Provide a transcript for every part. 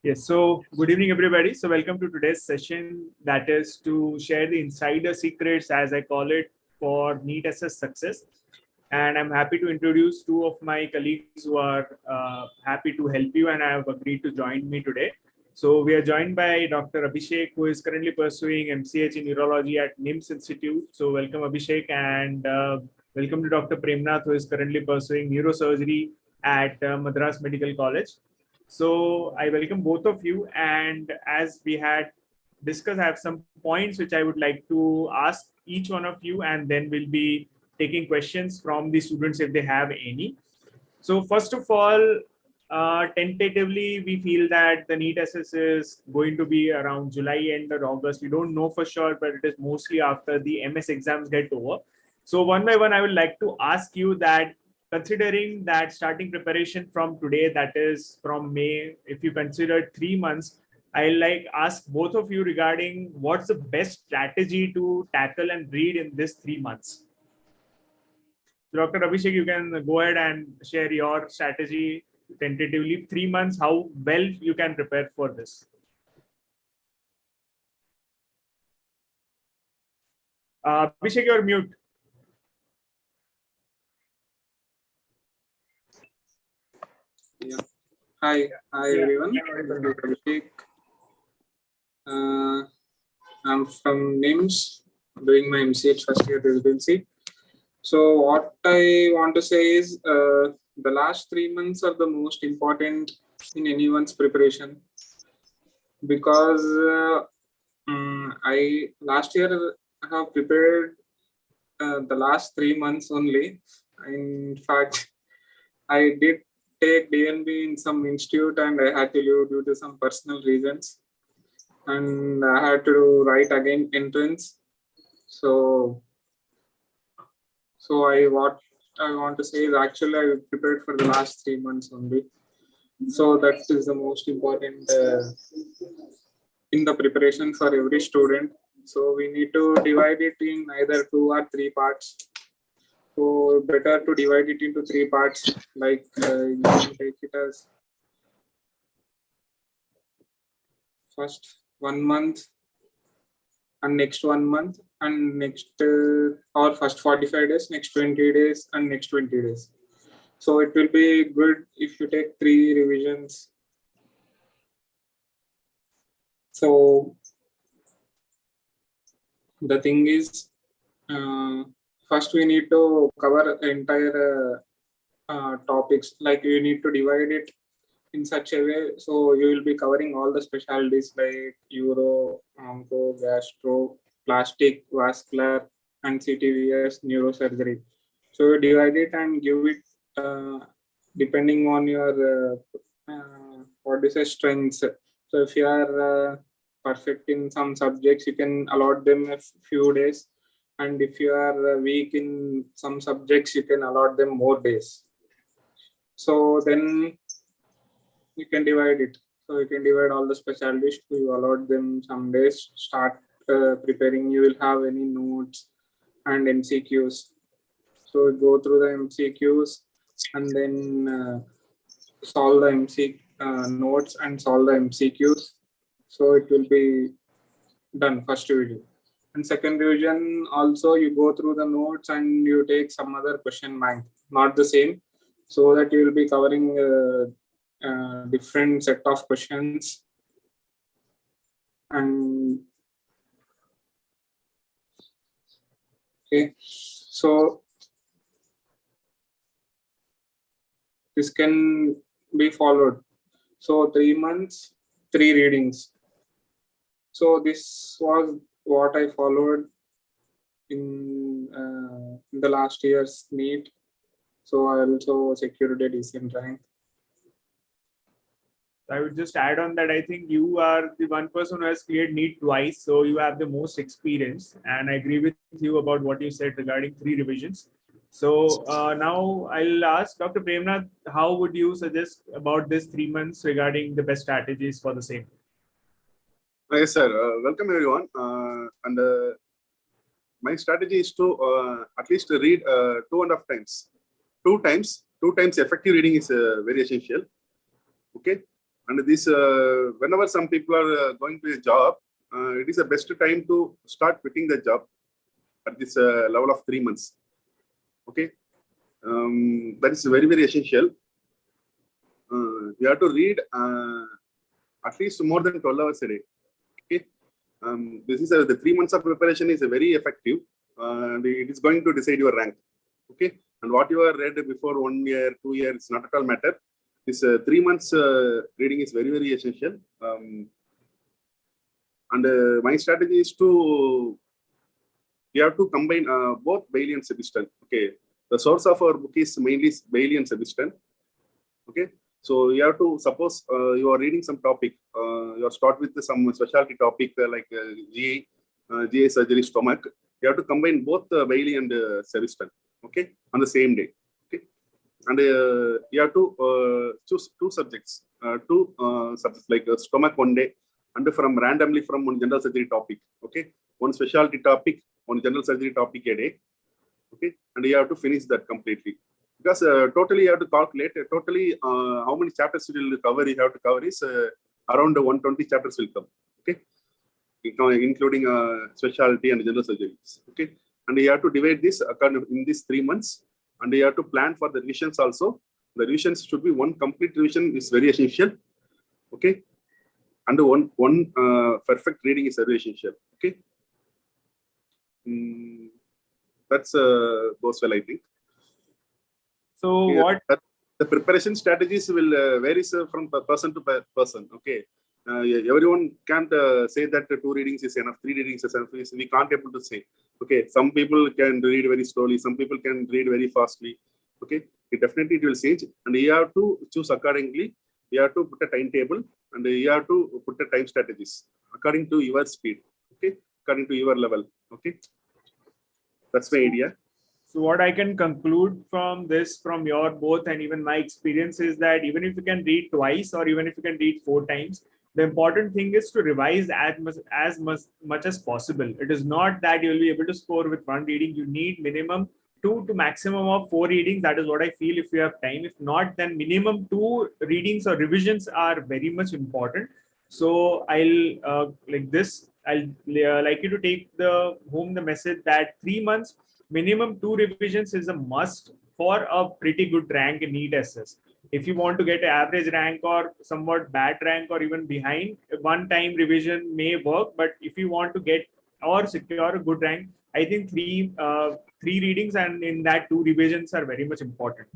Yes, so good evening, everybody. So welcome to today's session, that is to share the insider secrets, as I call it, for NEET SS success. And I'm happy to introduce two of my colleagues who are happy to help you and have agreed to join me today. So we are joined by Dr. Abhishek, who is currently pursuing MCH in Neurology at NIMS Institute. So welcome, Abhishek, and welcome to Dr. Premnath, who is currently pursuing neurosurgery at Madras Medical College. So I welcome both of you, and as we had discussed, I have some points which I would like to ask each one of you, and then we'll be taking questions from the students if they have any. So first of all, tentatively, we feel that the NEET SS is going to be around July end or August. We don't know for sure, but it is mostly after the MS exams get over. So one by one, I would like to ask you that, considering that starting preparation from today, that is from May, if you consider 3 months, I'll like ask both of you regarding what's the best strategy to tackle and read in this 3 months. Dr. Abhishek, you can go ahead and share your strategy tentatively. 3 months, how well you can prepare for this. Abhishek, you're mute. Yeah. Hi everyone. Abhishek. I'm from NIMS, doing my MCH first year residency. So what I want to say is the last 3 months are the most important in anyone's preparation, because I last year have prepared the last 3 months only. In fact, I did take DNB in some institute and I had to leave due to some personal reasons, and I had to write again entrance. So what I want to say is actually I prepared for the last 3 months only. So that is the most important in the preparation for every student. So we need to divide it in either 2 or 3 parts. So better to divide it into 3 parts, like you can take it as first 1 month and next 1 month and next or first 45 days, next 20 days and next 20 days. So it will be good if you take 3 revisions. So the thing is, first we need to cover entire topics, like you need to divide it in such a way so you will be covering all the specialties like uro, onco, gastro, plastic, vascular, and CTVS, neurosurgery. So you divide it and give it depending on your what is a strengths. So if you are perfect in some subjects, you can allot them a few days, and if you are weak in some subjects, you can allot them more days. So then you can divide it. So you can divide all the specialties, you allot them some days, start preparing. You will have any notes and MCQs. So go through the MCQs and then solve the notes and solve the MCQs. So it will be done first revision. And second revision also, you go through the notes and you take some other question bank, not the same, so that you will be covering different set of questions. And okay, so this can be followed. So 3 months, 3 readings. So this was what I followed in the last year's NEET. So I also secured a decent rank. I would just add on that I think you are the one person who has cleared NEET twice, so you have the most experience. And I agree with you about what you said regarding 3 revisions. So now I'll ask Dr. Premnath, how would you suggest about this 3 months regarding the best strategies for the same? Yes, sir. Welcome everyone. My strategy is to at least read 2.5 times. 2 times effective reading is very essential. Okay. And this, whenever some people are going to a job, it is the best time to start quitting the job at this level of 3 months. Okay, that is very, very essential. You have to read at least more than 12 hours a day. Okay, this is the 3 months of preparation is very effective, and it is going to decide your rank. Okay, and what you have read before 1 year, 2 years, it's not at all matter. This 3 months reading is very, very essential. And my strategy is to, you have to combine both Bailey and Sebiston. Okay, the source of our book is mainly Bailey and Sebiston. Okay, so you have to, suppose you are reading some topic, you start with some specialty topic like GI surgery, stomach. You have to combine both Bailey and Sebiston. Okay, on the same day. Okay, and you have to choose two subjects like stomach one day, and from randomly from one general surgery topic. Okay, one specialty topic, one general surgery topic a day. Okay, and you have to finish that completely, because totally you have to calculate totally how many chapters you will cover. You have to cover is around 120 chapters will come. Okay, including specialty and general surgeries. Okay, and you have to divide this in these 3 months, and you have to plan for the revisions also. The revisions should be one complete revision is very essential. Okay, and one perfect reading is very essential. Okay, that's goes well, I think. So what the preparation strategies will vary from person to person. Okay, everyone can't say that 2 readings is enough, 3 readings is enough. We can't able to say. Okay, some people can read very slowly, some people can read very fastly. Okay, it will change, and you have to choose accordingly. You have to put a timetable, and you have to put a time strategies according to your speed. Okay, according to your level. Okay, that's my idea. So what I can conclude from this, from your both and even my experience, is that even if you can read twice or even if you can read 4 times, the important thing is to revise as much as possible. It is not that you'll be able to score with 1 reading. You need minimum 2 to maximum of 4 readings. That is what I feel, if you have time. If not, then minimum 2 readings or revisions are very much important. So I'll like you to take home the message that 3 months minimum 2 revisions is a must for a pretty good rank in NEET SS. If you want to get an average rank or somewhat bad rank or even behind, 1 time revision may work. But if you want to get or secure a good rank, I think three readings and in that 2 revisions are very much important.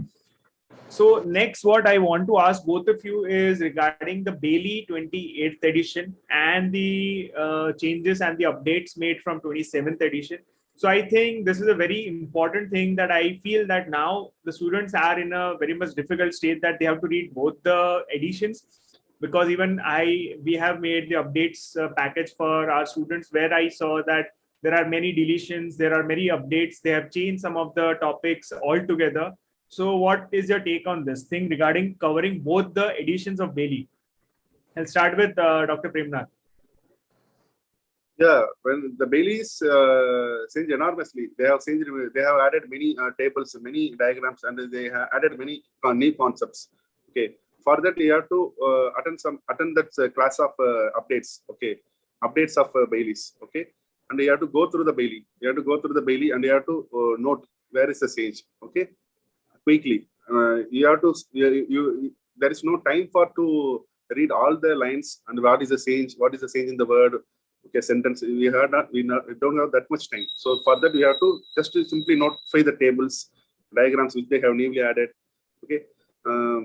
So next, what I want to ask both of you is regarding the Bailey 28th edition and the changes and the updates made from 27th edition. So I think this is a very important thing that I feel that now the students are in a very much difficult state that they have to read both the editions, because even we have made the updates package for our students, where I saw that there are many deletions, there are many updates, they have changed some of the topics altogether. So what is your take on this thing regarding covering both the editions of Bailey? I'll start with Dr. Premnath. Yeah, when the Baileys changed enormously, they have added many tables, many diagrams, and they have added many new concepts. Okay, for that you have to attend that class of updates. Okay, updates of Baileys. Okay, and you have to go through the Bailey. You have to go through the Bailey, and you have to note where is the change. Okay, quickly. You have to there is no time to read all the lines and what is the change in the word. Okay, sentence. We don't have that much time. So for that, we have to just simply notify the tables, diagrams which they have newly added. Okay,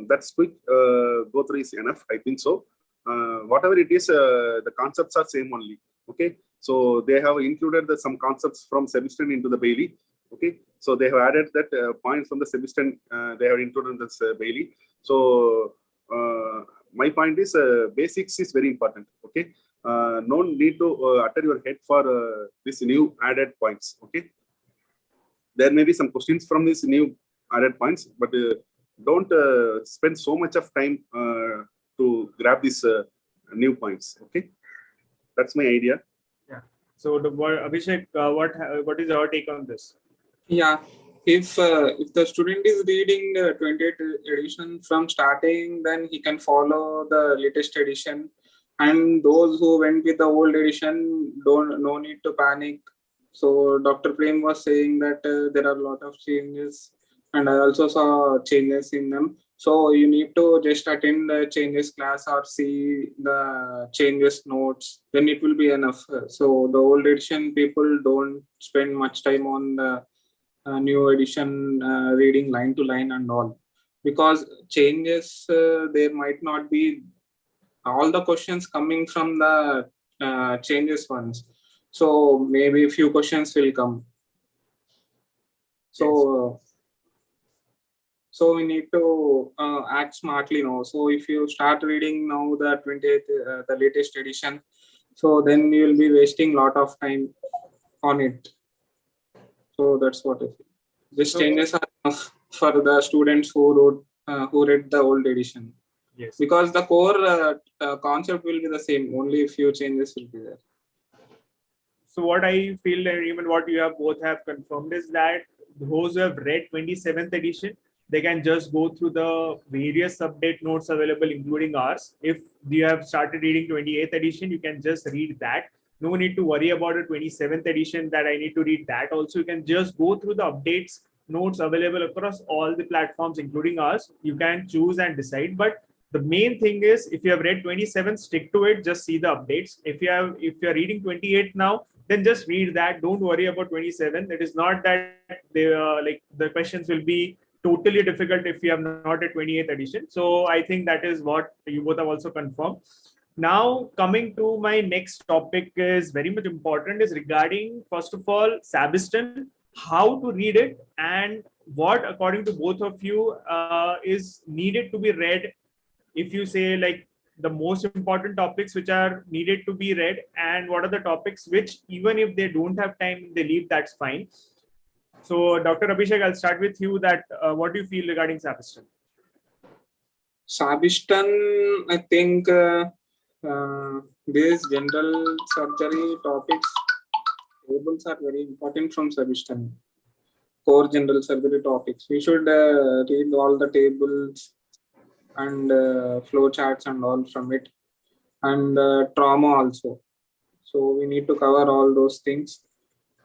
that's quick. Go through is enough, I think so. Whatever it is, the concepts are same only. Okay, so they have included some concepts from Sebiston into the Bailey. Okay, so they have added that points from the Sebiston. They have included this Bailey. So my point is basics is very important. Okay. No need to utter your head for this new added points. Okay, there may be some questions from these new added points, but don't spend so much of time to grab these new points. Okay, that's my idea. Yeah. So Abhishek, what is your take on this? Yeah, if the student is reading the 28th edition from starting, then he can follow the latest edition. And those who went with the old edition, no need to panic. So Dr. Prem was saying that there are a lot of changes, and I also saw changes in them. So you need to just attend the changes class or see the changes notes. Then it will be enough. So the old edition people don't spend much time on the new edition reading line to line and all, because changes there might not be all the questions coming from the changes ones, so maybe a few questions will come. So so we need to act smartly now. So if you start reading now the 28th the latest edition, so then you will be wasting a lot of time on it. So that's what I feel. These changes are enough for the students who read the old edition. Yes. Because the core concept will be the same. Only a few changes will be there. So what I feel, and even what you have both have confirmed, is that those who have read 27th edition, they can just go through the various update notes available, including ours. If you have started reading 28th edition, you can just read that. No need to worry about a 27th edition that I need to read that. Also, you can just go through the updates notes available across all the platforms, including ours. You can choose and decide. But the main thing is, if you have read 27, stick to it. Just see the updates. If you're reading 28 now, then just read that. Don't worry about 27. It is not that they like the questions will be totally difficult if you have not a 28th edition. So I think that is what you both have also confirmed. Now coming to my next topic is very much important, is regarding first of all Sabiston, how to read it, and what according to both of you is needed to be read. If you say like the most important topics which are needed to be read, and what are the topics which even if they don't have time they leave, that's fine. So Dr. Abhishek, I'll start with you. That what do you feel regarding Sabiston? Sabiston, I think these general surgery topics tables are very important from Sabiston. Core general surgery topics. We should read all the tables and flow charts and all from it, and trauma also. So we need to cover all those things.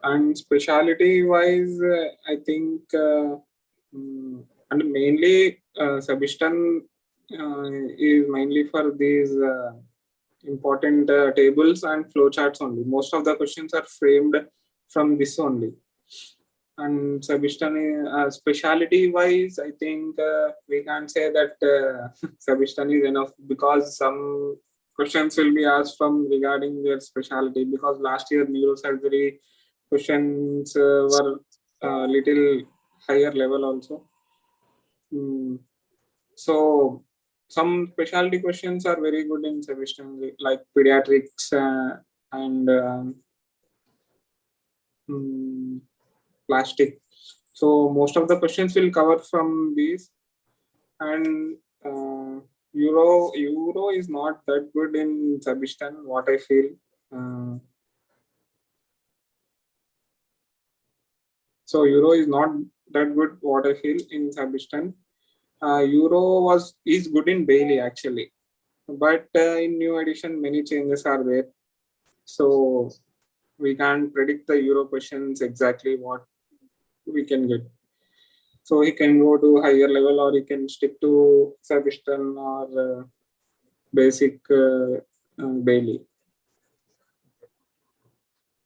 And specialty wise, I think and mainly Sabiston is mainly for these important tables and flowcharts only. Most of the questions are framed from this only. And Sabiston, specialty wise, I think we can't say that Sabiston is enough, because some questions will be asked from regarding their specialty, because last year neurosurgery questions were little higher level also. So some specialty questions are very good in Sabiston, like pediatrics and plastic. So most of the questions will cover from these. And Euro is not that good in Sabiston, what I feel. So Euro is not that good, what I feel, in Sabiston. Euro is good in Bailey actually, but in new edition many changes are there, so we can't predict the Euro questions exactly what we can get. So he can go to higher level, or he can stick to Sabiston or basic Bailey.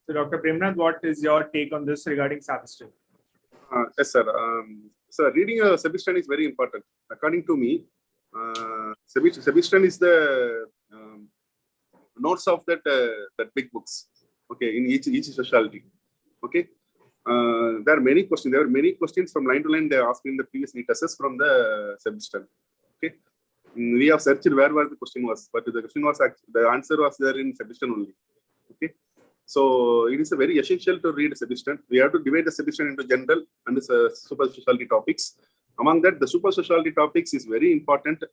So Dr. Premnath, what is your take on this regarding Sabiston? Yes, sir. So reading a Sabiston is very important. According to me, Sabiston is the notes of that big books. Okay, in each specialty. Okay, there are many questions. There were many questions from line to line. They asked in the previous NEET tests from the Sabiston. Okay, we have searched where the question was, but the question was the answer was there in Sabiston only. Okay. So it is a very essential to read Sabiston. We have to divide the Sabiston into general and super specialty topics. Among that, the super specialty topics is very important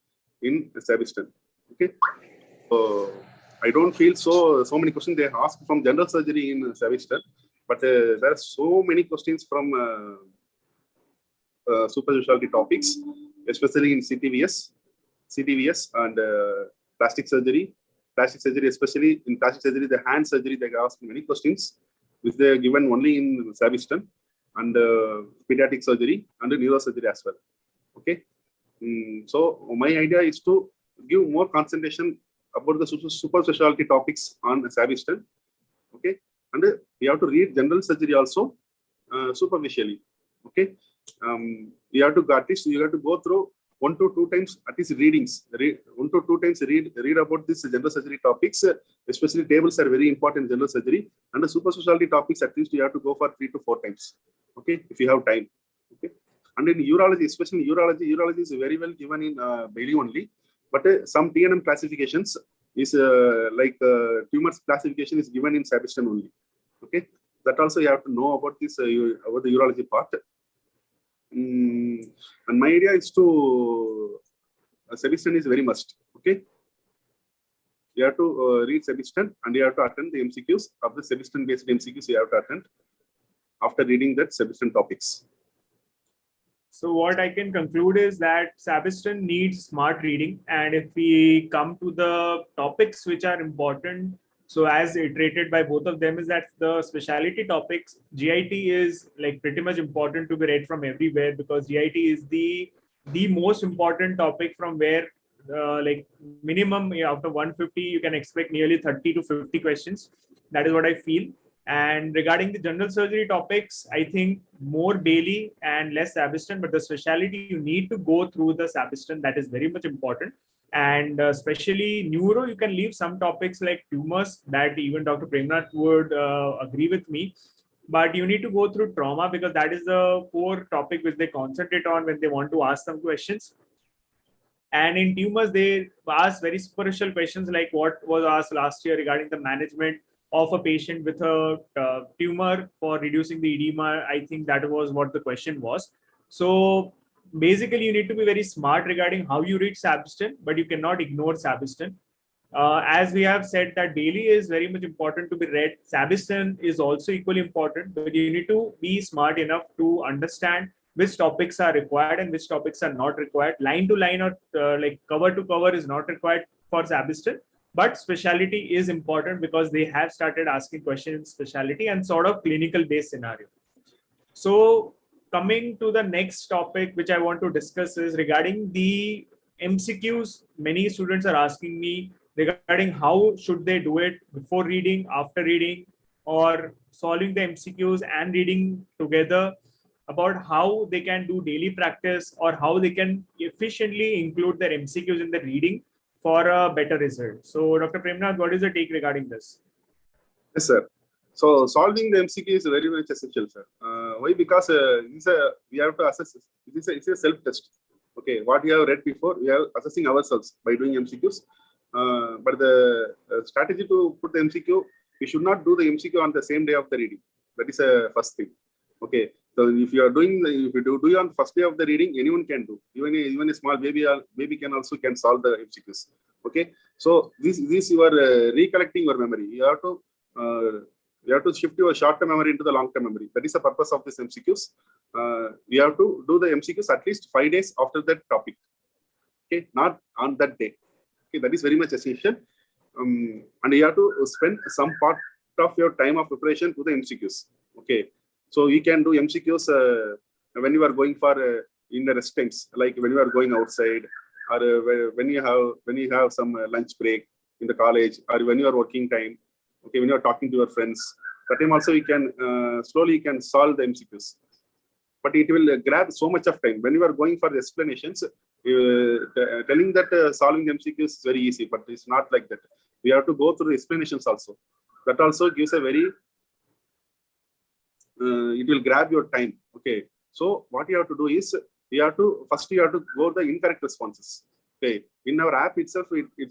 in Sabiston. Okay. So I don't feel so many questions they ask from general surgery in Sabiston, but there are so many questions from super specialty topics, especially in CTVS and plastic surgery. Plastic surgery, especially in plastic surgery, the hand surgery, they ask many questions, which they are given only in Saviston, and pediatric surgery and neurosurgery as well. Okay. So my idea is to give more concentration about the super specialty topics on Saviston. Okay. And you have to read general surgery also superficially. Okay. You have to at least go through 1 to 2 times at least readings. 1 to 2 times read about this general surgery topics. Especially tables are very important in general surgery, and the super specialty topics at least you have to go for 3 to 4 times. Okay, if you have time. Okay, and in urology, especially urology is very well given in Bailey only, but some TNM classifications is like tumors classification is given in Saviston only. Okay, that also you have to know about this about the urology part. And my idea is to Saviston is very must. Okay, you have to read Saviston and you have to attend the MCQs of the Saviston based MCQs. You have to attend after reading that Saviston topics. So what I can conclude is that Saviston needs smart reading, and if we come to the topics which are important, so as iterated by both of them, is that the specialty topics, GIT is like pretty much important to be read from everywhere, because GIT is the most important topic from where like minimum after 150 you can expect nearly 30 to 50 questions. That is what I feel. And regarding the general surgery topics, I think more Bailey and less Saviston, but the specialty you need to go through the Saviston, that is very much important. And especially neuro, you can leave some topics like tumors, that even Dr. Premnath would agree with me. But you need to go through trauma, because that is the core topic which they concentrate on when they want to ask some questions. And in tumors, they ask very superficial questions like what was asked last year regarding the management of a patient with a tumor for reducing the edema. I think that was what the question was. So basically, you need to be very smart regarding how you read Saviston, but you cannot ignore Saviston. As we have said that Bailey is very much important to be read, Saviston is also equally important, but you need to be smart enough to understand which topics are required and which topics are not required. Line to line or like cover to cover is not required for Saviston, but specialty is important because they have started asking questions in specialty and sort of clinical based scenario. So coming to the next topic, which I want to discuss, is regarding the MCQs. Many students are asking me regarding how should they do it before reading, after reading, or solving the MCQs and reading together, about how they can do daily practice or how they can efficiently include their MCQs in the reading for a better result. So Dr. Premnath, what is your take regarding this? Yes, sir. So solving the MCQ is very much essential, sir. Why? Because we have to assess. It's a self-test. Okay, what we have read before, we are assessing ourselves by doing MCQs. But the strategy to put the MCQ, we should not do the MCQ on the same day of the reading. That is a first thing. Okay. So if you are doing, if you do on the first day of the reading, anyone can do. Even a small baby can solve the MCQs. Okay. So this you are recollecting your memory. You have to shift your short-term memory into the long-term memory. That is the purpose of this MCQs. You have to do the MCQs at least 5 days after that topic. Okay, not on that day. Okay, that is very much essential. And you have to spend some part of your time of preparation to the MCQs. Okay, so you can do MCQs when you are going for in the rest times, like when you are going outside, or when you have some lunch break in the college, or when you are working time. Okay, when you are talking to your friends, that time also you can slowly you can solve the MCQs. But it will grab so much of time. When you are going for the explanations, telling that solving the MCQs is very easy, but it's not like that. We have to go through the explanations also. That also gives a very, it will grab your time. Okay. So what you have to do is, first you have to go the incorrect responses. Okay. In our app itself, it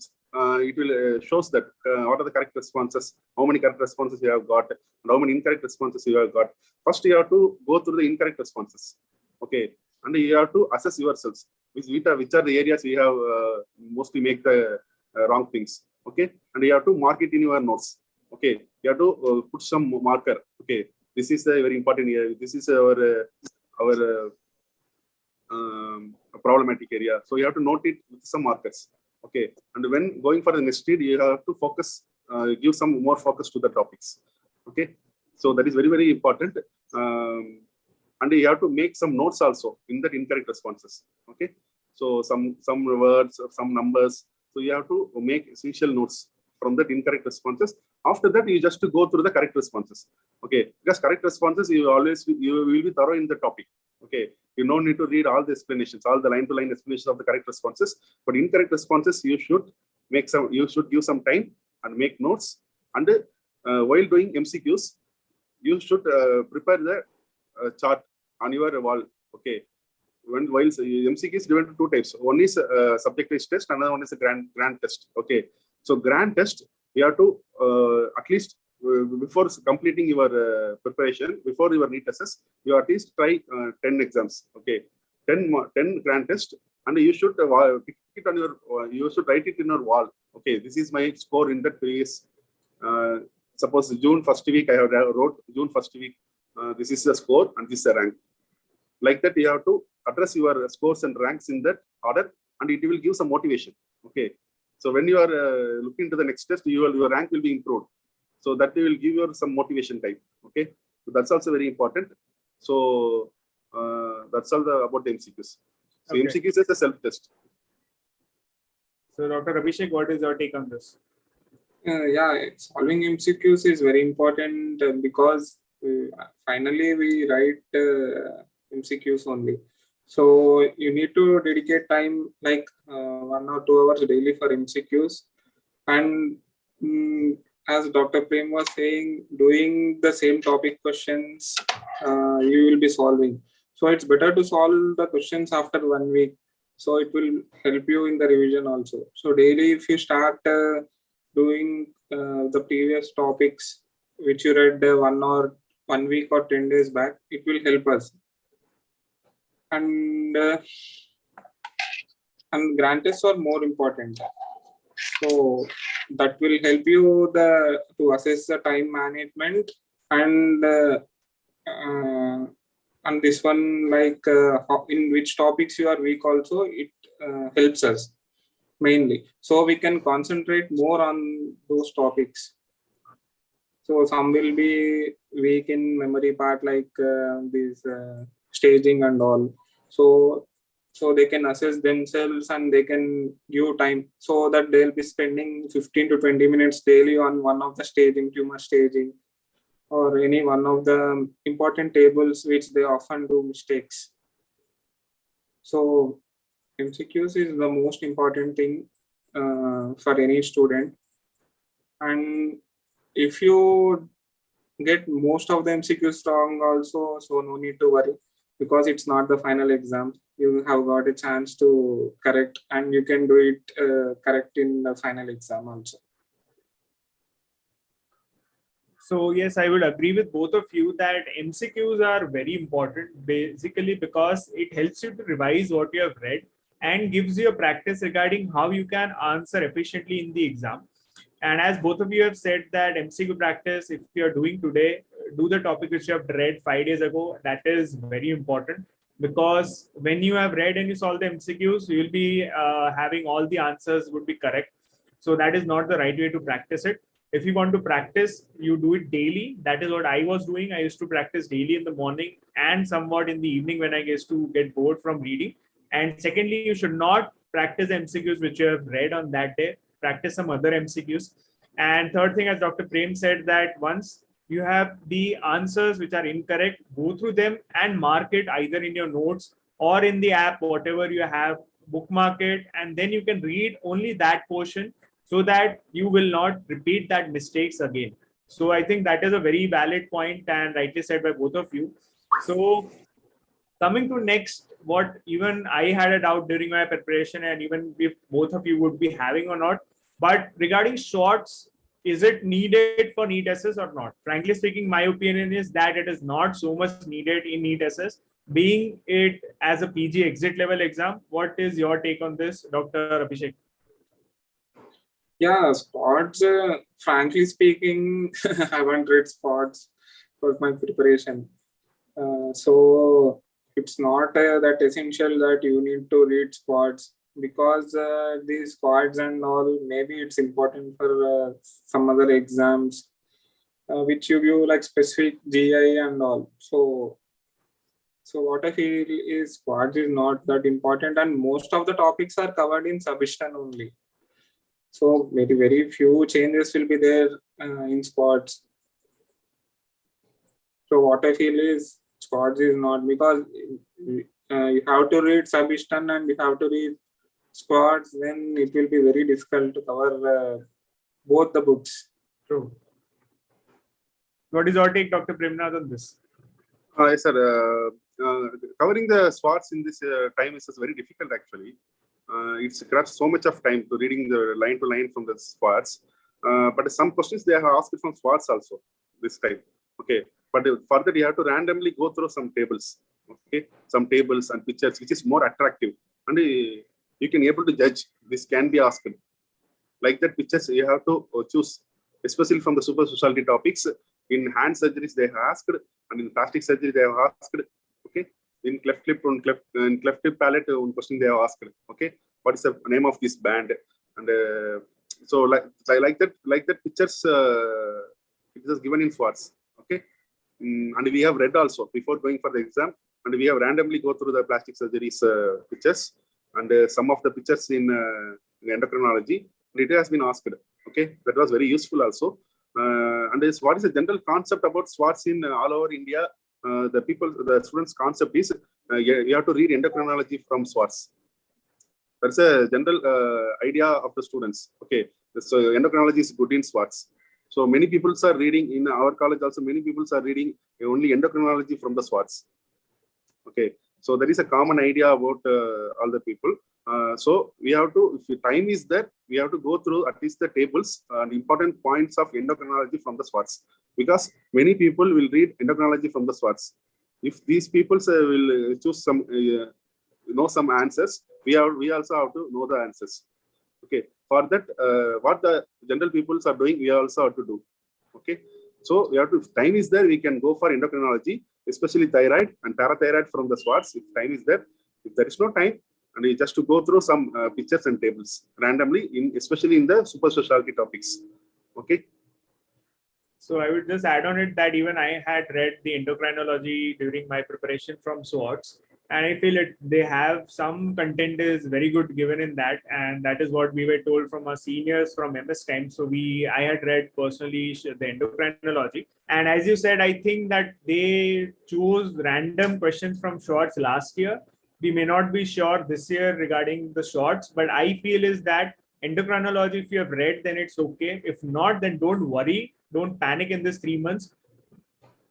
will shows that what are the correct responses, how many correct responses you have got, and how many incorrect responses you have got. First, you have to go through the incorrect responses. Okay. And you have to assess yourselves. Which are the areas we have mostly make the wrong things. Okay. And you have to mark it in your notes. Okay. You have to put some marker. Okay. This is a very important area. This is our a problematic area. So you have to note it with some markers. Okay. And when going for the next read, you have to focus, give some more focus to the topics. Okay. So that is very, very important. And you have to make some notes also in that incorrect responses. Okay. So some words or some numbers. So you have to make essential notes from that incorrect responses. After that, you just to go through the correct responses. Okay. Because correct responses, you will be thorough in the topic. Okay. You don't need to read all the explanations, all the line-to-line explanations of the correct responses. But incorrect responses, you should give some time and make notes. And while doing MCQs, you should prepare the chart on your wall. Okay. While MCQ is divided into two types. One is subject-based test, another one is a grand test. Okay. So grand test, you have to at least before completing your preparation, before your NEET assess, you at least try 10 exams. Okay. 10 grand test, and you should pick it on your. You should write it in your wall. Okay. This is my score in that previous. Suppose June first week I have wrote June first week. This is the score and this is the rank. Like that, you have to address your scores and ranks in that order, and it will give some motivation. Okay. So when you are looking to the next test, your rank will be improved. So that will give you some motivation type. Okay. So that's also very important. So that's all about the MCQs. So okay. MCQs is a self-test. So Dr. Abhishek, what is your take on this? Yeah, solving MCQs is very important because finally we write MCQs only. So you need to dedicate time like 1 or 2 hours daily for MCQs. And as Dr. Prem was saying, doing the same topic questions, you will be solving. So it's better to solve the questions after 1 week. So it will help you in the revision also. So daily, if you start doing the previous topics which you read 1 week or 10 days back, it will help us. And grand tests are more important. So that will help you to assess the time management, and this one, like in which topics you are weak also, it helps us mainly. So we can concentrate more on those topics. So some will be weak in memory part, like this staging and all. So they can assess themselves and they can give time, so that they'll be spending 15 to 20 minutes daily on one of the staging, tumor staging, or any one of the important tables which they often do mistakes. So MCQs is the most important thing for any student. And if you get most of the MCQs wrong also, so no need to worry, because it's not the final exam. You have got a chance to correct, and you can do it correct in the final exam also. So yes, I would agree with both of you that MCQs are very important, basically because it helps you to revise what you have read and gives you a practice regarding how you can answer efficiently in the exam. And as both of you have said that MCQ practice, if you are doing today, do the topic which you have read 5 days ago. That is very important, because when you have read and you solve the MCQs, you will be having all the answers would be correct. So that is not the right way to practice it. If you want to practice, you do it daily. That is what I was doing. I used to practice daily in the morning and somewhat in the evening when I used to get bored from reading. And secondly, you should not practice MCQs which you have read on that day. Practice some other MCQs. And third thing, as Dr. Prem said, that once you have the answers which are incorrect, go through them and mark it either in your notes or in the app, whatever you have, bookmark it, and then you can read only that portion so that you will not repeat that mistakes again. So I think that is a very valid point and rightly said by both of you. So coming to next, what even I had a doubt during my preparation, and even if both of you would be having or not, but regarding shorts, is it needed for NEET SS or not? Frankly speaking, my opinion is that it is not so much needed in NEET SS, being it as a PG exit level exam. What is your take on this, Dr. Abhishek? Yeah, spots, frankly speaking, I haven't read spots for my preparation. So it's not that essential that you need to read squads, because these squads and all, maybe it's important for some other exams which you give like specific GI and all. So what I feel is squads is not that important, and most of the topics are covered in submission only. So maybe very few changes will be there in squads. So what I feel is squads is not, because you have to read submission and you have to read squads, then it will be very difficult to cover both the books. True. What is your take, Dr. Premnath, on this? Yes, sir. Covering the swarts in this time is very difficult actually. It's grabs so much of time to reading the line to line from the swarts. But some questions they have asked from swarts also this time. Okay. But for that you have to randomly go through some tables. Okay. Some tables and pictures which is more attractive. And you can able to judge this can be asked. Like that pictures you have to choose, especially from the super specialty topics. In hand surgeries they have asked, and in plastic surgery they have asked. Okay, in cleft lip palate one question they have asked. Okay, what is the name of this band? And so like that pictures it is given in swarts. Okay, and we have read also before going for the exam, and we have randomly go through the plastic surgeries pictures and some of the pictures in endocrinology. It has been asked. Okay, that was very useful also. And what is the general concept about swarts in all over India? The students' concept is you have to read endocrinology from swarts. That's a general idea of the students. Okay, so endocrinology is good in swarts. So many people are reading in our college also. Many people are reading only endocrinology from the swarts. Okay, so there is a common idea about all the people. So we have to, if time is there, we have to go through at least the tables and important points of endocrinology from the swarts, because many people will read endocrinology from the swarts. If these people will choose some, know some answers, we also have to know the answers. Okay, for that, what the general peoples are doing, we also have to do. Okay, so we have to, if time is there, we can go for endocrinology, especially thyroid and parathyroid from the swarts. If time is there, if there is no time, and we just to go through some pictures and tables randomly, especially in the super specialty topics. Okay. So I would just add on it that even I had read the endocrinology during my preparation from SWOTs, and I feel they have some content is very good given in that, and that is what we were told from our seniors from MS time. So I had read personally the endocrinology, and as you said, I think that they chose random questions from SWOTs last year. We may not be sure this year regarding the SWOTs, but I feel is that endocrinology, if you have read, then it's okay. If not, then don't worry. Don't panic in this 3 months.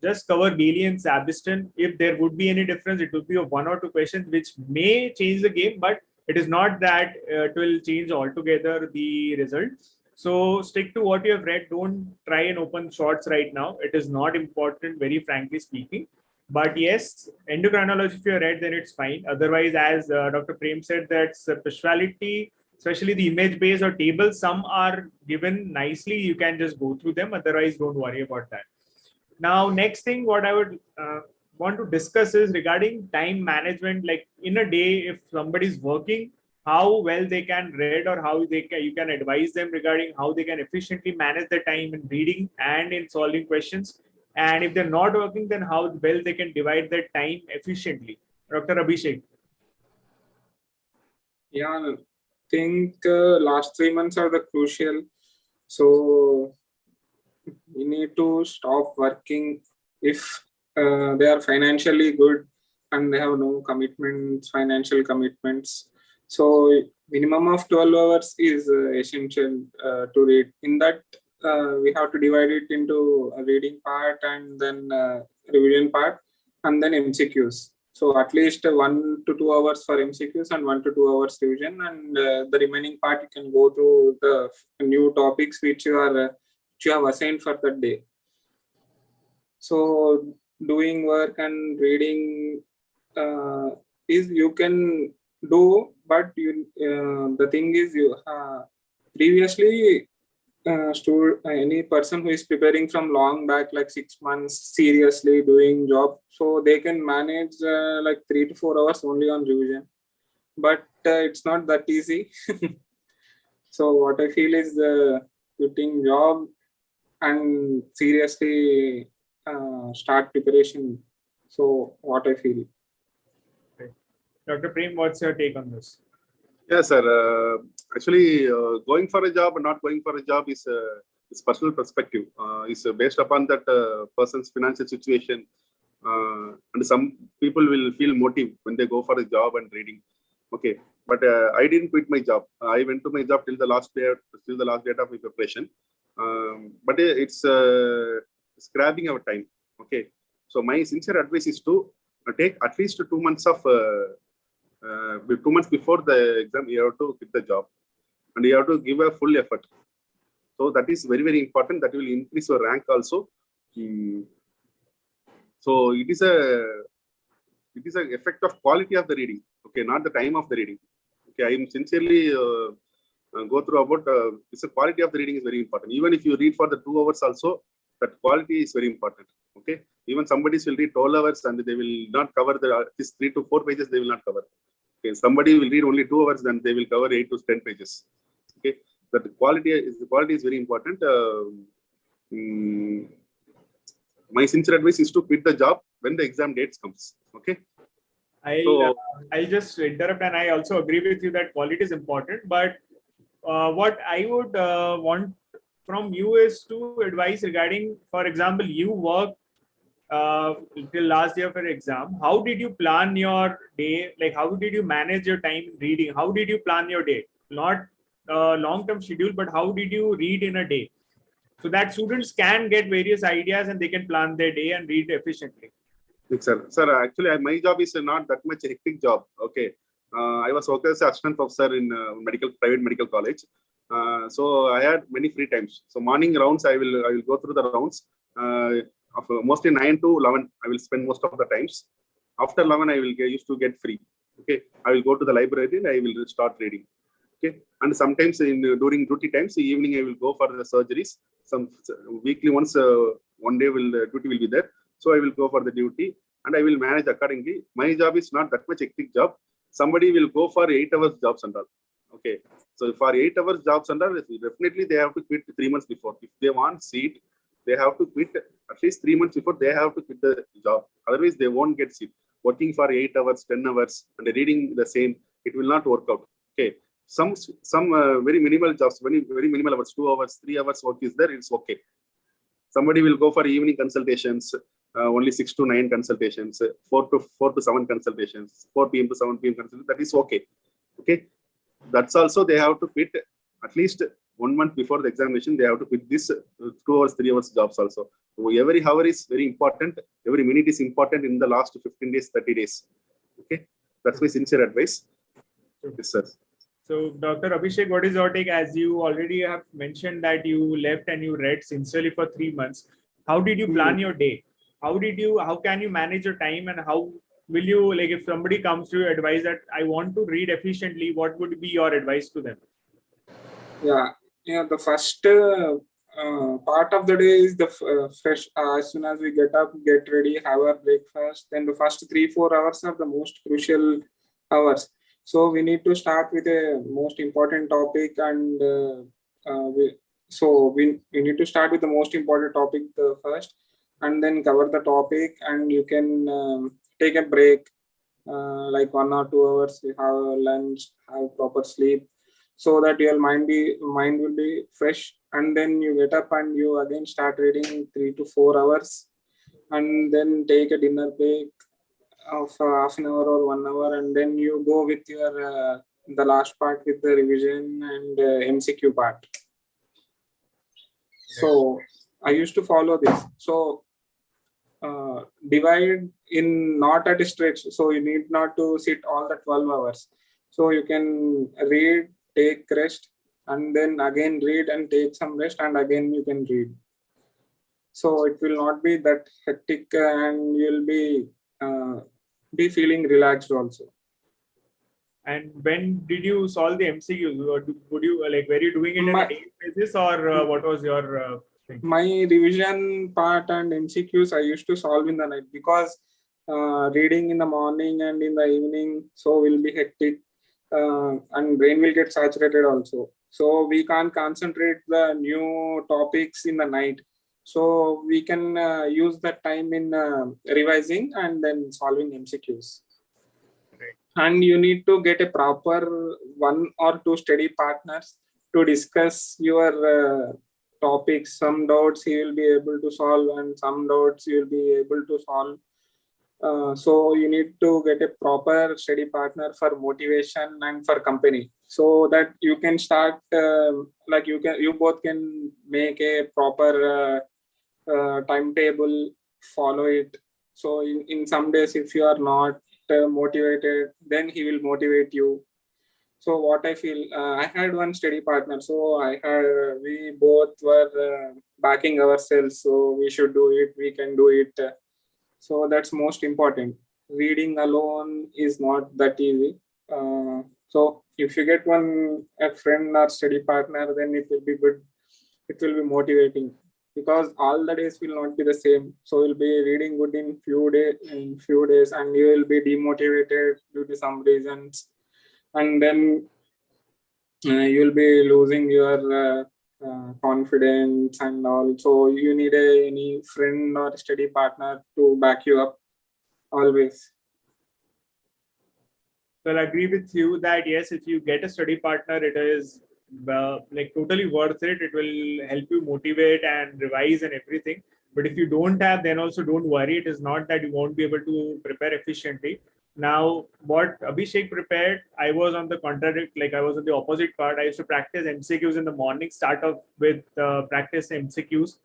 Just cover Bailey and Sabiston. If there would be any difference, it will be of 1 or 2 questions, which may change the game, but it is not that it will change altogether the result. So stick to what you have read. Don't try and open SWOTs right now. It is not important, very frankly speaking. But yes, endocrinology, if you read, then it's fine. Otherwise, as Dr. Prem said, that speciality, especially the image based or tables, some are given nicely. You can just go through them. Otherwise, don't worry about that. Now, next thing, what I would want to discuss is regarding time management. Like in a day, if somebody's working, how well they can read, or how you can advise them regarding how they can efficiently manage their time in reading and in solving questions. And if they're not working, then how well they can divide their time efficiently. Dr. Abhishek. Yeah, I think last 3 months are the crucial. So we need to stop working if they are financially good and they have no commitments, financial commitments. So minimum of 12 hours is essential to read. In that, we have to divide it into a reading part and then revision part and then MCQs. So at least 1 to 2 hours for MCQs and 1 to 2 hours revision, and the remaining part you can go through the new topics which you have assigned for that day. So doing work and reading is you can do, but the thing is previously any person who is preparing from long back, like 6 months, seriously doing job, so they can manage like 3 to 4 hours only on revision. But it's not that easy. So what I feel is quitting job and seriously start preparation. So what I feel. Right. Dr. Prem, what's your take on this? Yes, sir. Actually, going for a job and not going for a job is personal perspective. Is based upon that person's financial situation, and some people will feel motive when they go for a job and reading. Okay, but I didn't quit my job. I went to my job till the last day, till the last date of my preparation. But it's grabbing our time. Okay, so my sincere advice is to take at least 2 months of 2 months before the exam. You have to quit the job, and you have to give a full effort. So that is very, very important. That will increase your rank also. So it is a effect of quality of the reading. Okay, not the time of the reading. Okay, I am sincerely go through about it's the quality of the reading is very important. Even if you read for the 2 hours also, that quality is very important. Okay, even somebody will read 12 hours and they will not cover these 3 to 4 pages. They will not cover. Okay, somebody will read only 2 hours, then they will cover 8 to 10 pages. Okay, that the quality is very important. My sincere advice is to quit the job when the exam dates comes. Okay. I'll just interrupt, and I also agree with you that quality is important. But what I would want from you is to advise regarding, for example, you work till last year for exam. How did you plan your day? Like, how did you manage your time reading? How did you plan your day? Not long-term schedule, but how did you read in a day? So that students can get various ideas and they can plan their day and read efficiently. Yes, sir. Sir, actually, my job is not that much hectic job. Okay, I was working as assistant professor in private medical college. So I had many free times. So morning rounds, I will go through the rounds. Of mostly 9 to 11, I will spend most of the times. After 11, I will used to get free. Okay, I will go to the library and I will start reading. Okay, and sometimes during duty times, evening I will go for the surgeries. Some weekly once, one day duty will be there. So I will go for the duty and I will manage accordingly. My job is not that much hectic job. Somebody will go for 8 hours jobs and all. Okay, so for 8 hours jobs and all, definitely they have to quit 3 months before. If they want seat, they have to quit at least 3 months before. They have to quit the job. Otherwise, they won't get seat. Working for 8 hours, 10 hours, and reading the same, it will not work out. Okay, some very minimal jobs, very minimal hours, 2 hours, 3 hours work is there. It's okay. Somebody will go for evening consultations, only 6 to 9 consultations, 4 to 7 consultations, 4 p.m. to 7 p.m. consultations. That is okay. Okay, that's also they have to quit at least 1 month before the examination. They have to quit this 2 hours, 3 hours jobs also. So every hour is very important. Every minute is important in the last 15 days, 30 days. Okay, that's my sincere advice. Yes, sir. So, Dr. Abhishek, what is your take? As you already have mentioned that you left and you read sincerely for 3 months. How did you plan your day? How can you manage your time, and how will you, like, if somebody comes to you advise that I want to read efficiently, what would be your advice to them? Yeah. The first part of the day is the fresh. As soon as we get up, get ready, have our breakfast. Then the first 3-4 hours are the most crucial hours. So we need to start with a most important topic, and we need to start with the most important topic first, and then cover the topic. And you can take a break, like 1 or 2 hours. You have lunch, have proper sleep, so that your mind will be fresh. And then you get up and you again start reading 3 to 4 hours, and then take a dinner break of half an hour or 1 hour, and then you go with your the last part with the revision and MCQ part. So I used to follow this. So divide in not at a stretch. So you need not to sit all the 12 hours. So you can read, take rest, and then again read and take some rest, and again you can read. So it will not be that hectic, and you'll be feeling relaxed also. And when did you solve the MCQs? Or would you were you doing it on a daily basis, or what was your thing? My revision part and MCQs I used to solve in the night, because reading in the morning and in the evening so will be hectic, and brain will get saturated also. So we can't concentrate the new topics in the night. So we can use that time in revising and then solving MCQs. Right. And you need to get a proper 1 or 2 study partners to discuss your topics. Some doubts he will be able to solve, and some doubts you will be able to solve. So you need to get a proper study partner for motivation and for company, so that you can start you both can make a proper timetable, follow it. So in some days if you are not motivated, then he will motivate you. So what I feel, I had one study partner, so we both were backing ourselves, so we should do it, we can do it. So that's most important. Reading alone is not that easy. So if you get a friend or study partner, then it will be good. It will be motivating, because all the days will not be the same. So you'll be reading good in few days, and you will be demotivated due to some reasons, and then you'll be losing your confidence and all. So you need any friend or study partner to back you up always. Well, I agree with you that yes, if you get a study partner, it is totally worth it. It will help you motivate and revise and everything. But if you don't have, then also don't worry. It is not that you won't be able to prepare efficiently. Now, what Abhishek prepared, I was on the contrary, I was on the opposite part. I used to practice MCQs in the morning, start off with practice MCQs,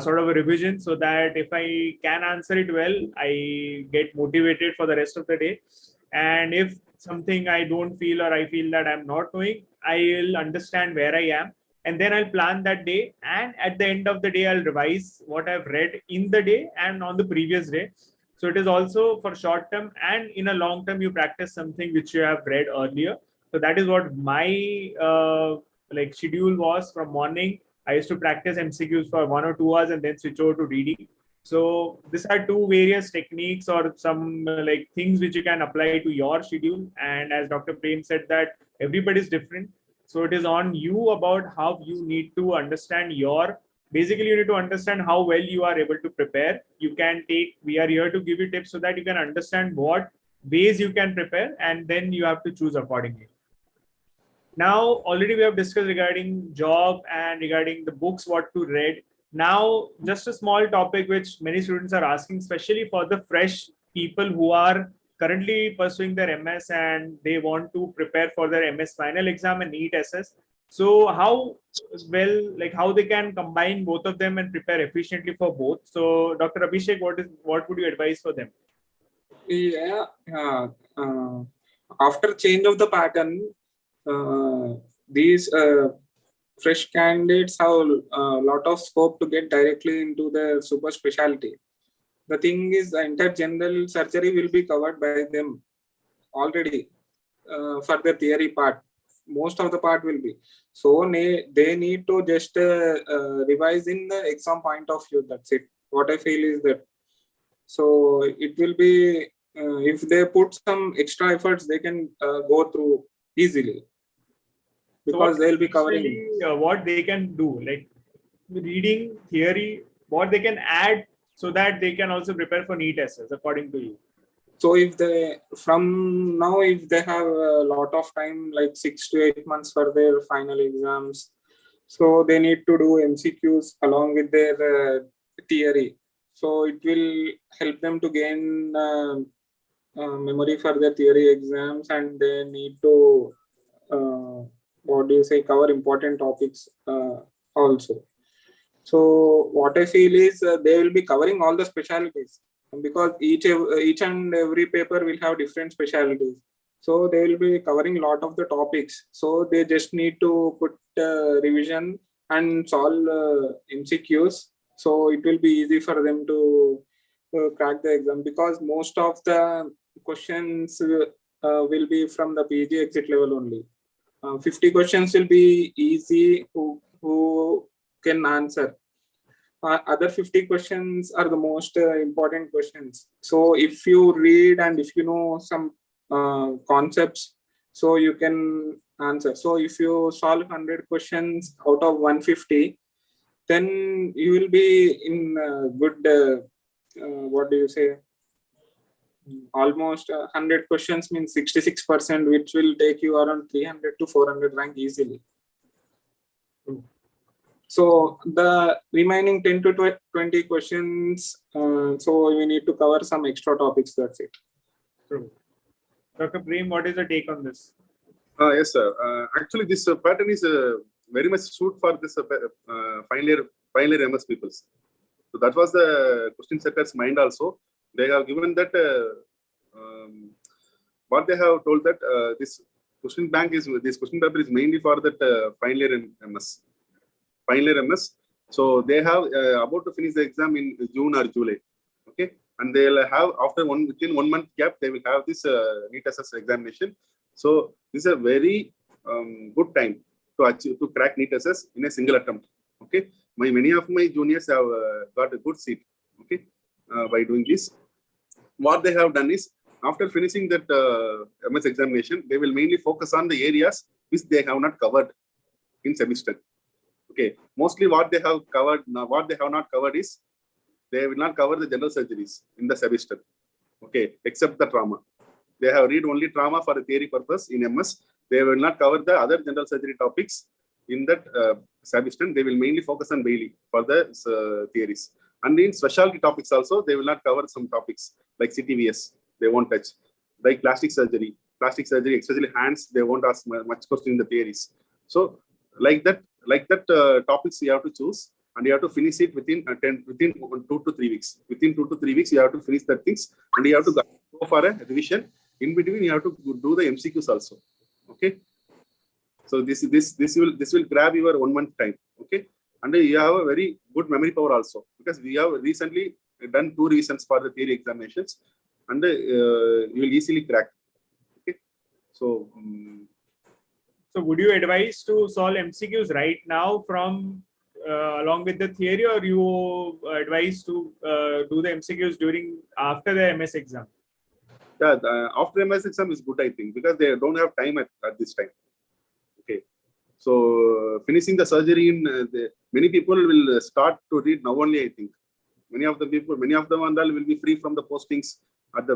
sort of a revision, so that if I can answer it well, I get motivated for the rest of the day. And if something I don't feel, or I feel that I'm not knowing, I'll understand where I am, and then I'll plan that day. And at the end of the day, I'll revise what I've read in the day and on the previous day. So it is also for short term, and in a long term, you practice something which you have read earlier. So that is what my schedule was. From morning, I used to practice MCQs for 1 or 2 hours and then switch over to reading. So these are two various techniques, or some things which you can apply to your schedule. And as Dr. Prem said, that everybody is different. So it is on you about how you need to understand basically you need to understand how well you are able to prepare. We are here to give you tips so that you can understand what ways you can prepare, and then you have to choose accordingly. Now, already we have discussed regarding job and regarding the books, what to read. Now, just a small topic which many students are asking, especially for the fresh people who are currently pursuing their MS and they want to prepare for their MS final exam and NEET SS. So how how they can combine both of them and prepare efficiently for both. So Dr. Abhishek, what would you advise for them? Yeah, after change of the pattern, these fresh candidates have a lot of scope to get directly into the super specialty. The thing is, the entire general surgery will be covered by them already for the theory part. Most of the part will be. So they need to just revise in the exam point of view. That's it. What I feel is that. So it will be, if they put some extra efforts, they can go through easily, because So they'll be covering. what they can do, like reading theory, what they can add so that they can also prepare for NEET SS, according to you. So if from now, if they have a lot of time, like 6 to 8 months for their final exams, so they need to do MCQs along with their theory. So it will help them to gain memory for their theory exams, and they need to cover important topics also. So what I feel is they will be covering all the specialties, because each and every paper will have different specialties. So they will be covering a lot of the topics. So they just need to put revision and solve MCQs. So it will be easy for them to crack the exam, because most of the questions will be from the PG exit level only. 50 questions will be easy who can answer. Other 50 questions are the most important questions. So if you read and if you know some concepts, so you can answer. So if you solve 100 questions out of 150, then you will be in good, what do you say? Almost 100 questions means 66%, which will take you around 300 to 400 rank easily. So the remaining 10 to 20 questions, so we need to cover some extra topics, that's it. True. Dr. Prem, what is the take on this? Yes, sir. Actually, this pattern is very much suit for this final year MS peoples. So that was the question setter's mind also. They have given that what they have told that this question paper is mainly for that final year MS. Final year MS. So they have about to finish the exam in June or July. Okay, and they'll have within 1 month gap they will have this NEET SS examination. So this is a very good time to crack NEET SS in a single attempt. Okay, many of my juniors have got a good seat. Okay, by doing this, what they have done is after finishing that MS examination, they will mainly focus on the areas which they have not covered in semester. Okay, mostly what they have covered, what they have not covered is they will not cover the general surgeries in the semester. Okay, except the trauma. They have read only trauma for a theory purpose in MS. They will not cover the other general surgery topics in that semester. They will mainly focus on Bailey for the theories. And in specialty topics also, they will not cover some topics like CTVS. They won't touch. Like plastic surgery, especially hands, they won't ask much question in the theories. So like that topics you have to choose, and you have to finish it within 2 to 3 weeks. Within 2 to 3 weeks, you have to finish that things, and you have to go for a revision. In between, you have to do the MCQs also. Okay. So this will grab your 1 month time. Okay, and you have a very good memory power also, because we have recently done 2 revisions for the theory examinations, and you will easily crack. Okay. So. So would you advise to solve MCQs right now from along with the theory, or you advise to do the MCQs after the MS exam? Yeah, after MS exam is good, I think, because they don't have time at this time. Okay, so finishing the surgery many people will start to read now only, I think. Many of them will be free from the postings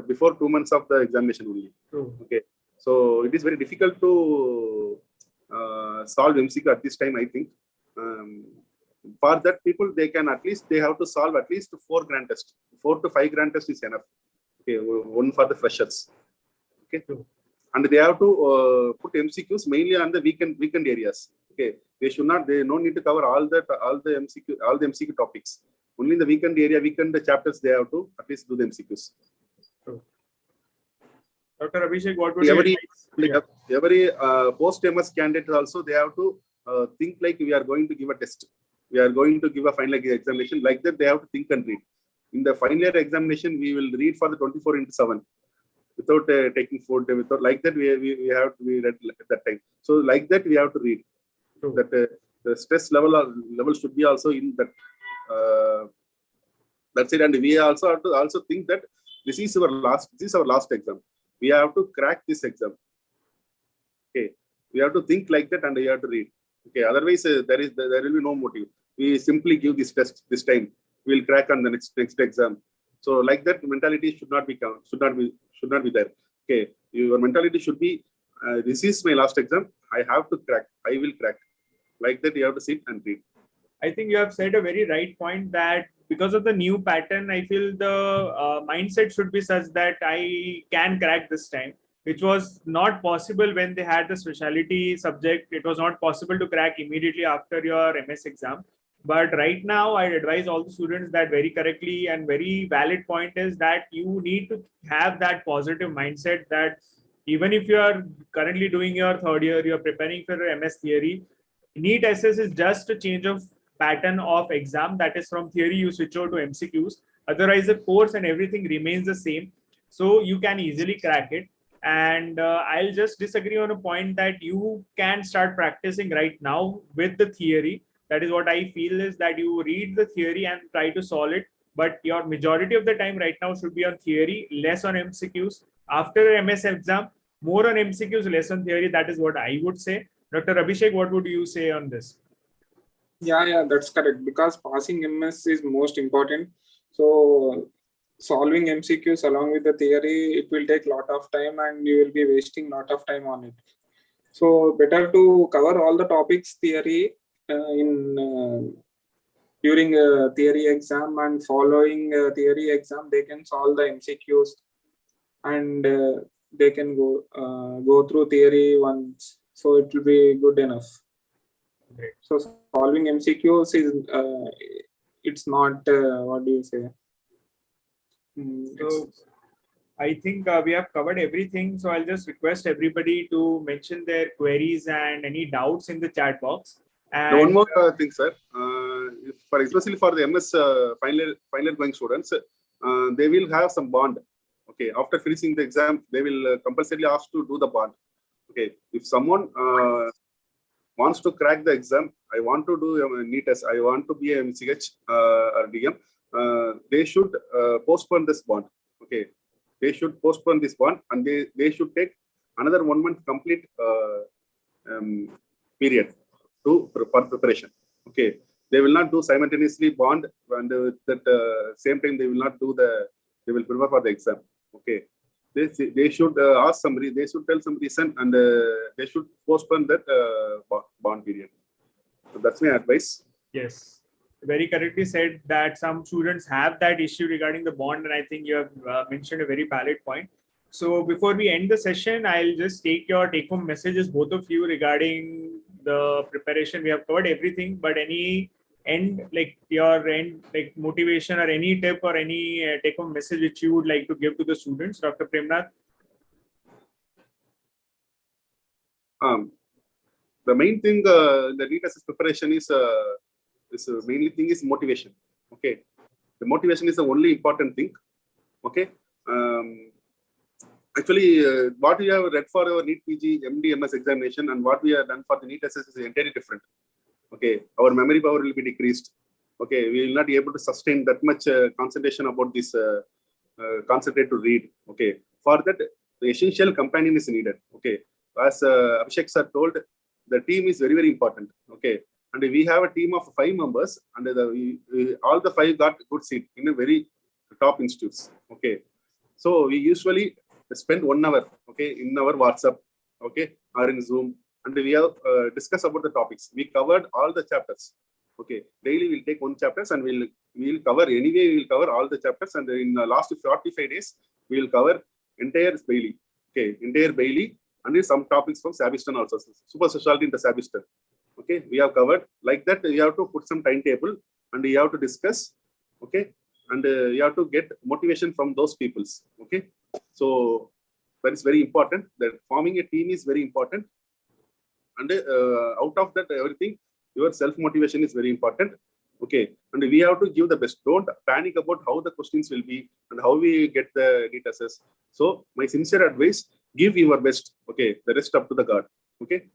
before 2 months of the examination only. True. Okay, so it is very difficult to solve MCQ at this time, I think. For that people, they have to solve at least 4 grand tests. 4 to 5 grand tests is enough. Okay, one for the freshers. Okay, and they have to put MCQs mainly on the weekend areas. Okay, they no need to cover all the MCQ topics. Only in the weekend chapters they have to at least do the MCQs. Dr. Abhishek, what would you advise? Every post-MS candidate also, they have to think like we are going to give a test. We are going to give a final examination. Like that, they have to think and read. In the final year examination, we will read for the 24/7 without taking food. Like that, we read at that time. So like that, we have to read. True. That the stress level should be also in that. That's it. And we also have to think that this is our last exam. We have to crack this exam. Okay, we have to think like that, and we have to read. Okay, otherwise there will be no motive. We simply give this test this time. We'll crack on the next exam. So like that mentality should not be there. Okay, your mentality should be this is my last exam. I have to crack. I will crack. Like that, you have to sit and read. I think you have said a very right point that because of the new pattern, I feel the mindset should be such that I can crack this time, which was not possible when they had the specialty subject. It was not possible to crack immediately after your MS exam. But right now, I advise all the students that very correctly and very valid point is that you need to have that positive mindset that even if you are currently doing your 3rd year, you're preparing for your MS theory, NEET SS is just a change of pattern of exam. That is, from theory, you switch over to MCQs. Otherwise, the course and everything remains the same. So you can easily crack it. And I'll just disagree on a point that you can start practicing right now with the theory. That is what I feel, is that you read the theory and try to solve it. But your majority of the time right now should be on theory, less on MCQs. After MS exam, more on MCQs, less on theory. That is what I would say. Dr. Abhishek, what would you say on this? Yeah, that's correct. Because passing MS is most important. So solving MCQs along with the theory, it will take a lot of time and you will be wasting a lot of time on it. So better to cover all the topics theory during a theory exam, and following a theory exam, they can solve the MCQs, and they can go through theory once. So it will be good enough. Great. So solving MCQs is it's not what do you say? So I think we have covered everything. So I'll just request everybody to mention their queries and any doubts in the chat box. And one more thing, sir. Especially for the MS final going students, they will have some bond. Okay, after finishing the exam, they will compulsorily ask to do the bond. Okay, if someone wants to crack the exam, I want to do a NEET test, I want to be a MCH or DM, they should postpone this bond. Okay, they should postpone this bond, and they should take another 1 month complete period for preparation. Okay, they will not do simultaneously bond, and that same time they will not do they will prepare for the exam. Okay, they should ask somebody, they should tell some reason, and they should postpone that bond period. So that's my advice. Yes, very correctly said that some students have that issue regarding the bond, and I think you have mentioned a very valid point. So before we end the session, I'll just take your take-home messages, both of you, regarding the preparation. We have covered everything, but any your end motivation or any tip or any take-home message which you would like to give to the students, Dr. Premnath? The main thing the NEET assess preparation is mainly thing is motivation. Okay, the motivation is the only important thing. Okay, actually, what we have read for our NEET PG, MD, MS examination, and what we have done for the NEET assess is entirely different. Okay, our memory power will be decreased. Okay, we will not be able to sustain that much concentration about this concentrate to read. Okay, for that the essential companion is needed. Okay, as Abhishek sir told, the team is very, very important. Okay, and we have a team of 5 members, and all the 5 got good seat in a very top institutes. Okay, so we usually spend 1 hour, okay, in our WhatsApp, okay, or in Zoom, and we have discussed about the topics. We covered all the chapters. Okay, daily we'll take 1 chapters, and we'll cover anyway. We'll cover all the chapters, and in the last 45 days we'll cover entire Bailey. Okay, entire Bailey, and some topics from Sabiston also, super specialty in the Sabiston. Okay, we have covered like that. You have to put some timetable, and you have to discuss. Okay, and you have to get motivation from those peoples. Okay, so that is very important. That forming a team is very important, and out of that everything, your self motivation is very important. Okay, and we have to give the best. Don't panic about how the questions will be and how we get the NEET assess. So my sincere advice: give your best. Okay, the rest up to the God. Okay,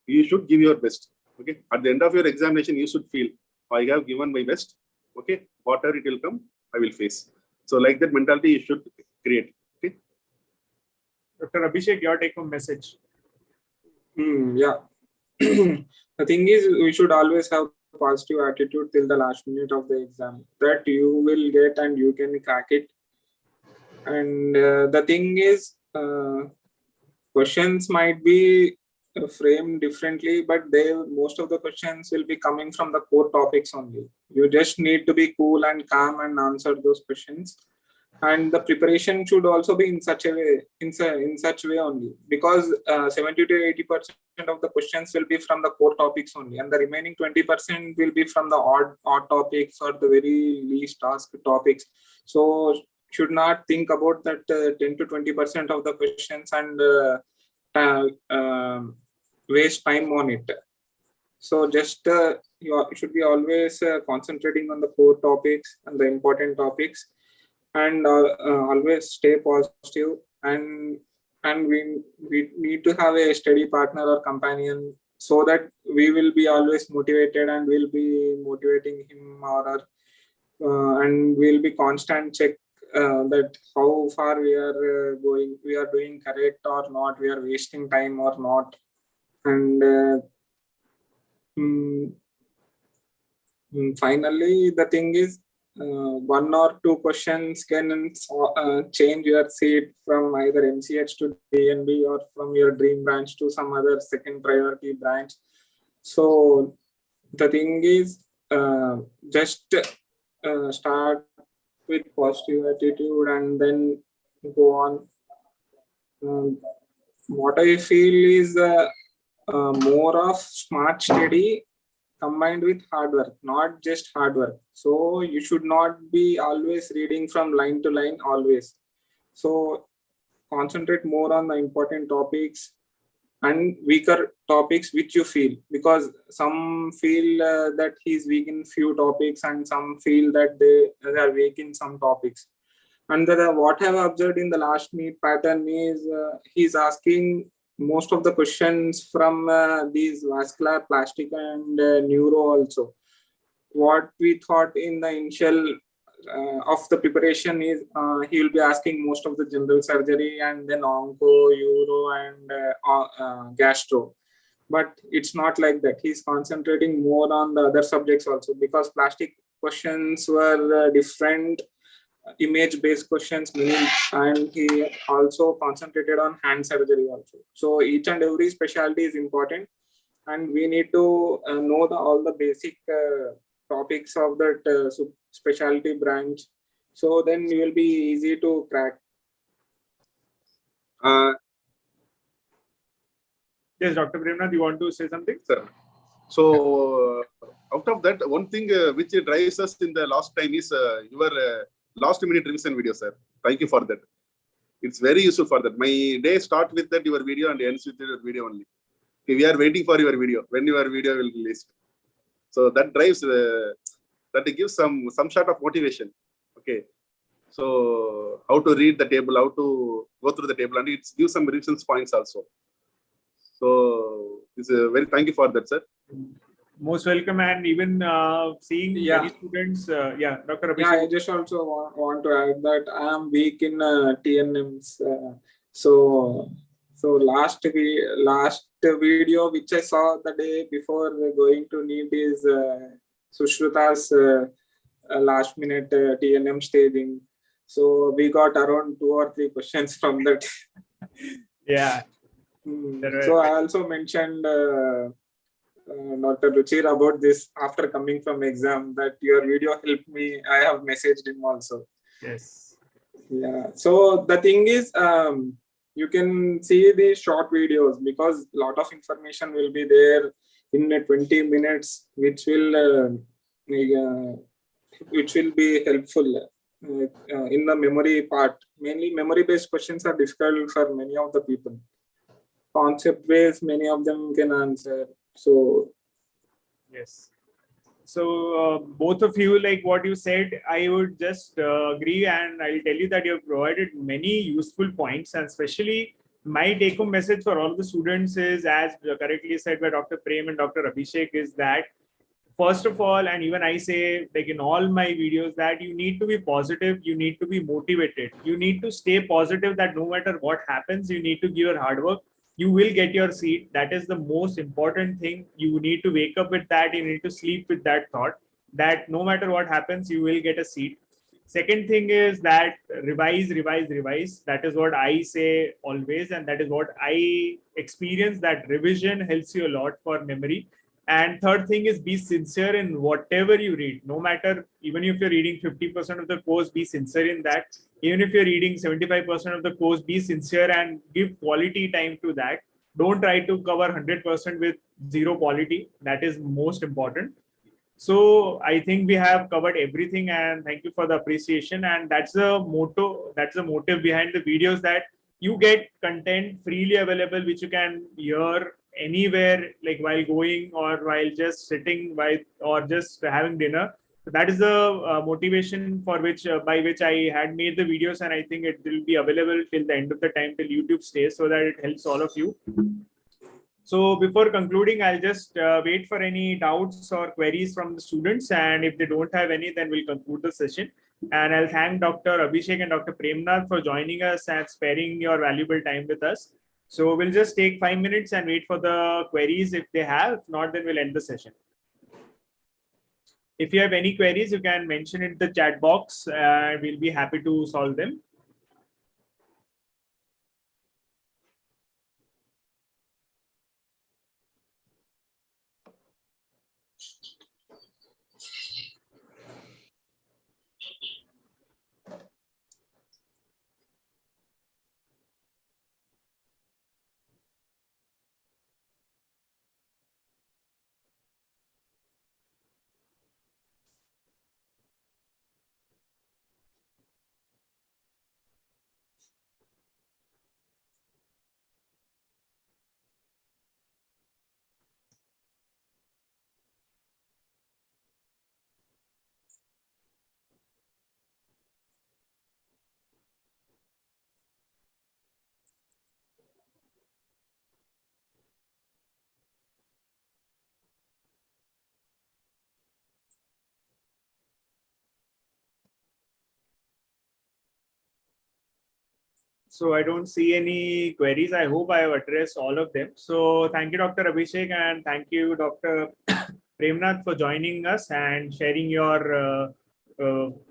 you should give your best. Okay, at the end of your examination, you should feel, I have given my best. Okay, whatever it will come, I will face. So like that mentality you should create. Okay, Dr. Abhishek, your take-home message. Yeah. The thing is, we should always have positive attitude till the last minute of the exam, that you will get and you can crack it. And the thing is, questions might be framed differently, but most of the questions will be coming from the core topics only. You just need to be cool and calm and answer those questions. And the preparation should also be in such a way, in such way only, because 70 to 80% of the questions will be from the core topics only, and the remaining 20% will be from the odd topics or the very least asked topics. So should not think about that 10 to 20% of the questions and waste time on it. So just you should be always concentrating on the core topics and the important topics, and always stay positive and and we need to have a steady partner or companion, so that we will be always motivated and we'll be motivating him or her, and we'll be constant check that how far we are going, we are doing correct or not, we are wasting time or not. And finally, the thing is, one or two questions can change your seat from either MCH to DNB or from your dream branch to some other second priority branch. So the thing is, just start with positive attitude and then go on. What I feel is more of smart study combined with hard work, not just hard work. So you should not be always reading from line to line always. So concentrate more on the important topics and weaker topics which you feel, because some feel that he's weak in few topics and some feel that they are weak in some topics. And what I've observed in the last NEET pattern is he's asking most of the questions from these vascular, plastic, and neuro also. What we thought in the initial of the preparation is he will be asking most of the general surgery and then onco, uro, and gastro. But it's not like that. He's concentrating more on the other subjects also, because plastic questions were different image-based questions, and he also concentrated on hand surgery also. So each and every specialty is important, and we need to know all the basic topics of that specialty branch. So then you will be easy to crack. Yes, Dr. Premnath, you want to say something? Sir. So out of that, one thing which drives us in the last time is your last minute revision video, sir. Thank you for that. It's very useful for that. My day start with that your video and ends with your video only. Okay, we are waiting for your video, when your video will release. So that drives, that gives some sort of motivation. Okay. So how to read the table, how to go through the table, and it gives some revision points also. So it's very thank you for that, sir. Most welcome, and even seeing many students. Dr. Abhishek. Yeah, I just also want to add that I am weak in TNMs. So last video which I saw the day before going to NEET is Sushruta's last minute TNM staging. So we got around 2 or 3 questions from that. Yeah. So I also mentioned Dr. Ruchir about this after coming from exam, that your video helped me. I have messaged him also. Yes. Yeah. So the thing is, you can see the short videos, because a lot of information will be there in 20 minutes, which will be helpful in the memory part. Mainly memory-based questions are difficult for many of the people. Concept-based, many of them can answer. So yes. So both of you, like what you said, I would just agree, and I'll tell you that you have provided many useful points, and especially my take-home message for all the students is, as correctly said by Dr. Prem and Dr. Abhishek, is that first of all, and even I say like in all my videos, that you need to be positive, you need to be motivated, you need to stay positive, that no matter what happens, you need to give your hard work. You will get your seat. That is the most important thing. You need to wake up with that. You need to sleep with that thought that no matter what happens, you will get a seat. Second thing is that revise. That is what I say always. And that is what I experience, that revision helps you a lot for memory. And third thing is be sincere in whatever you read. No matter, even if you're reading 50% of the course, be sincere in that. Even if you're reading 75% of the course, be sincere and give quality time to that. Don't try to cover 100% with zero quality. That is most important. So I think we have covered everything, and thank you for the appreciation. And that's the motto, that's the motive behind the videos, that you get content freely available, which you can hear anywhere, like while going or while just sitting by or just having dinner. that is the motivation for which by which I had made the videos, and I think it will be available till the end of the time till YouTube stays, so that it helps all of you. So before concluding, I'll just wait for any doubts or queries from the students, and if they don't have any, then we'll conclude the session. And I'll thank Dr. Abhishek and Dr. Premnath for joining us and sparing your valuable time with us. So we'll just take 5 minutes and wait for the queries if they have. If not, then we'll end the session. If you have any queries, you can mention it in the chat box, and we'll be happy to solve them. So I don't see any queries. I hope I have addressed all of them. So thank you, Dr. Abhishek, and thank you, Dr. Premnath, for joining us and sharing your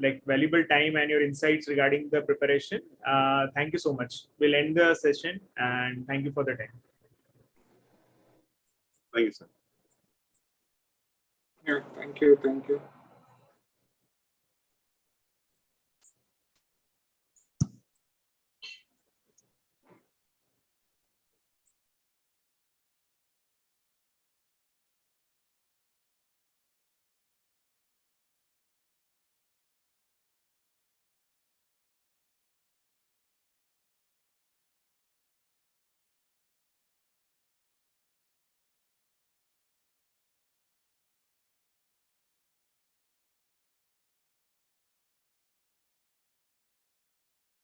like valuable time and your insights regarding the preparation. Thank you so much. We'll end the session, and thank you for the time. Thank you, sir. Yeah, thank you. Thank you.